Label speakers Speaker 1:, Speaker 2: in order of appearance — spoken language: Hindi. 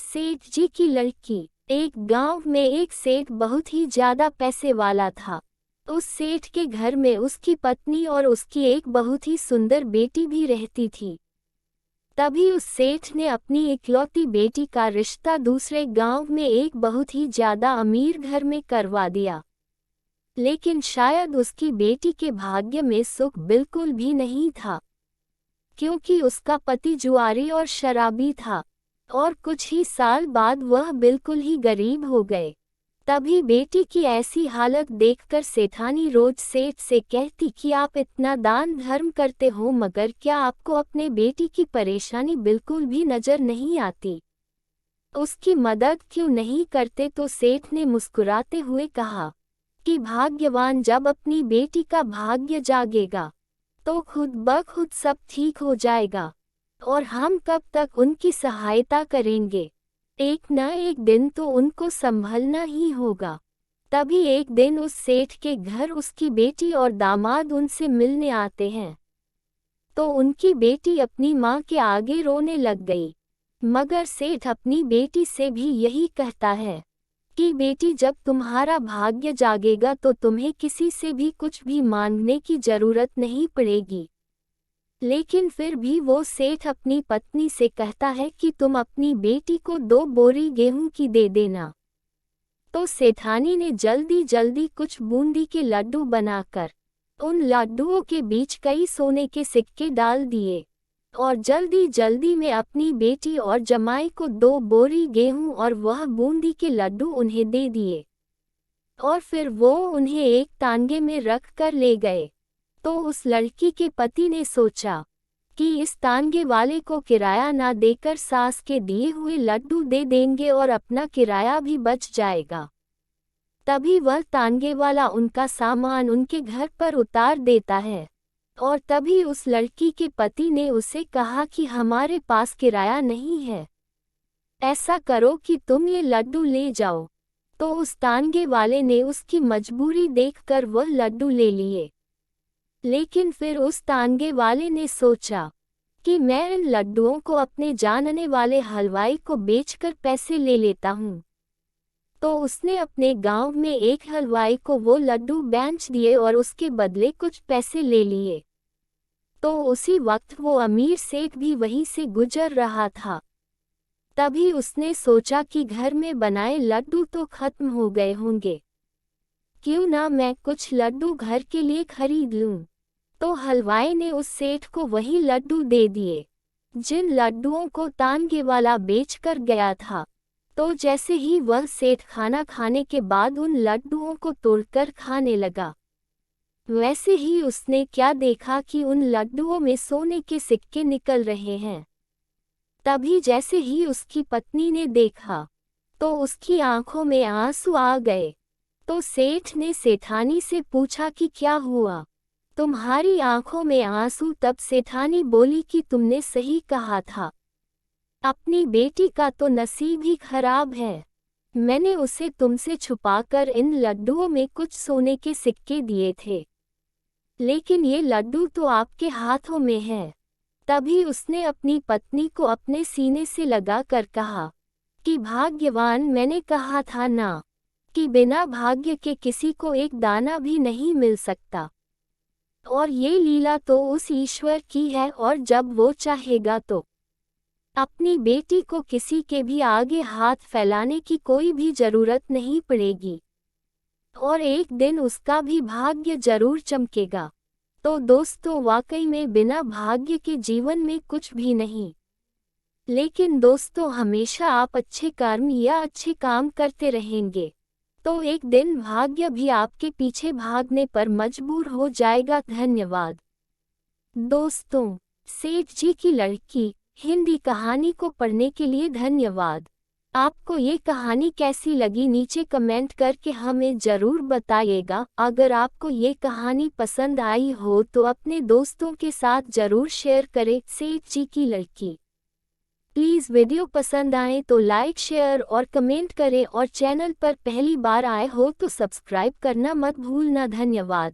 Speaker 1: सेठ जी की लड़की। एक गांव में एक सेठ बहुत ही ज्यादा पैसे वाला था। उस सेठ के घर में उसकी पत्नी और उसकी एक बहुत ही सुंदर बेटी भी रहती थी। तभी उस सेठ ने अपनी इकलौती बेटी का रिश्ता दूसरे गांव में एक बहुत ही ज्यादा अमीर घर में करवा दिया। लेकिन शायद उसकी बेटी के भाग्य में सुख बिल्कुल भी नहीं था, क्योंकि उसका पति जुआरी और शराबी था और कुछ ही साल बाद वह बिल्कुल ही गरीब हो गए। तभी बेटी की ऐसी हालत देखकर सेठानी रोज सेठ से कहती कि आप इतना दान धर्म करते हो, मगर क्या आपको अपने बेटी की परेशानी बिल्कुल भी नजर नहीं आती? उसकी मदद क्यों नहीं करते? तो सेठ ने मुस्कुराते हुए कहा कि भाग्यवान जब अपनी बेटी का भाग्य जागेगा तो खुद ब खुद सब ठीक हो जाएगा, और हम कब तक उनकी सहायता करेंगे? एक न एक दिन तो उनको संभलना ही होगा। तभी एक दिन उस सेठ के घर उसकी बेटी और दामाद उनसे मिलने आते हैं। तो उनकी बेटी अपनी माँ के आगे रोने लग गई, मगर सेठ अपनी बेटी से भी यही कहता है कि बेटी जब तुम्हारा भाग्य जागेगा तो तुम्हें किसी से भी कुछ भी मांगने की जरूरत नहीं पड़ेगी। लेकिन फिर भी वो सेठ अपनी पत्नी से कहता है कि तुम अपनी बेटी को 2 बोरी गेहूं की दे देना। तो सेठानी ने जल्दी जल्दी कुछ बूंदी के लड्डू बनाकर उन लड्डुओं के बीच कई सोने के सिक्के डाल दिए और जल्दी जल्दी में अपनी बेटी और जमाई को 2 बोरी गेहूं और वह बूंदी के लड्डू उन्हें दे दिए, और फिर वो उन्हें एक तांगे में रख कर ले गए। तो उस लड़की के पति ने सोचा कि इस तांगे वाले को किराया ना देकर सास के दिए हुए लड्डू दे देंगे और अपना किराया भी बच जाएगा। तभी वह तांगे वाला उनका सामान उनके घर पर उतार देता है, और तभी उस लड़की के पति ने उसे कहा कि हमारे पास किराया नहीं है, ऐसा करो कि तुम ये लड्डू ले जाओ। तो उस तांगे वाले ने उसकी मजबूरी देखकर वह लड्डू ले लिए। लेकिन फिर उस तांगे वाले ने सोचा कि मैं इन लड्डुओं को अपने जानने वाले हलवाई को बेचकर पैसे ले लेता हूँ। तो उसने अपने गांव में एक हलवाई को वो लड्डू बेच दिए और उसके बदले कुछ पैसे ले लिए। तो उसी वक्त वो अमीर सेठ भी वहीं से गुजर रहा था। तभी उसने सोचा कि घर में बनाए लड्डू तो खत्म हो गए होंगे, क्यों ना मैं कुछ लड्डू घर के लिए खरीद लूं। तो हलवाई ने उस सेठ को वही लड्डू दे दिए जिन लड्डुओं को तांगे वाला बेचकर गया था। तो जैसे ही वह सेठ खाना खाने के बाद उन लड्डुओं को तोड़कर खाने लगा, वैसे ही उसने क्या देखा कि उन लड्डुओं में सोने के सिक्के निकल रहे हैं। तभी जैसे ही उसकी पत्नी ने देखा तो उसकी आंखों में आंसू आ गए। तो सेठ ने सेठानी से पूछा कि क्या हुआ, तुम्हारी आंखों में आंसू? तब सेठानी बोली कि तुमने सही कहा था, अपनी बेटी का तो नसीब ही खराब है। मैंने उसे तुमसे छुपाकर इन लड्डुओं में कुछ सोने के सिक्के दिए थे, लेकिन ये लड्डू तो आपके हाथों में है। तभी उसने अपनी पत्नी को अपने सीने से लगा कर कहा कि भाग्यवान, मैंने कहा था ना कि बिना भाग्य के किसी को एक दाना भी नहीं मिल सकता, और ये लीला तो उस ईश्वर की है, और जब वो चाहेगा तो अपनी बेटी को किसी के भी आगे हाथ फैलाने की कोई भी जरूरत नहीं पड़ेगी, और एक दिन उसका भी भाग्य जरूर चमकेगा। तो दोस्तों, वाकई में बिना भाग्य के जीवन में कुछ भी नहीं। लेकिन दोस्तों, हमेशा आप अच्छे कर्म या अच्छे काम करते रहेंगे तो एक दिन भाग्य भी आपके पीछे भागने पर मजबूर हो जाएगा। धन्यवाद दोस्तों। सेठ जी की लड़की हिंदी कहानी को पढ़ने के लिए धन्यवाद। आपको ये कहानी कैसी लगी नीचे कमेंट करके हमें ज़रूर बताइएगा। अगर आपको ये कहानी पसंद आई हो तो अपने दोस्तों के साथ ज़रूर शेयर करें। सेठ जी की लड़की। प्लीज़ वीडियो पसंद आए तो लाइक, शेयर और कमेंट करें, और चैनल पर पहली बार आए हो तो सब्सक्राइब करना मत भूलना। धन्यवाद।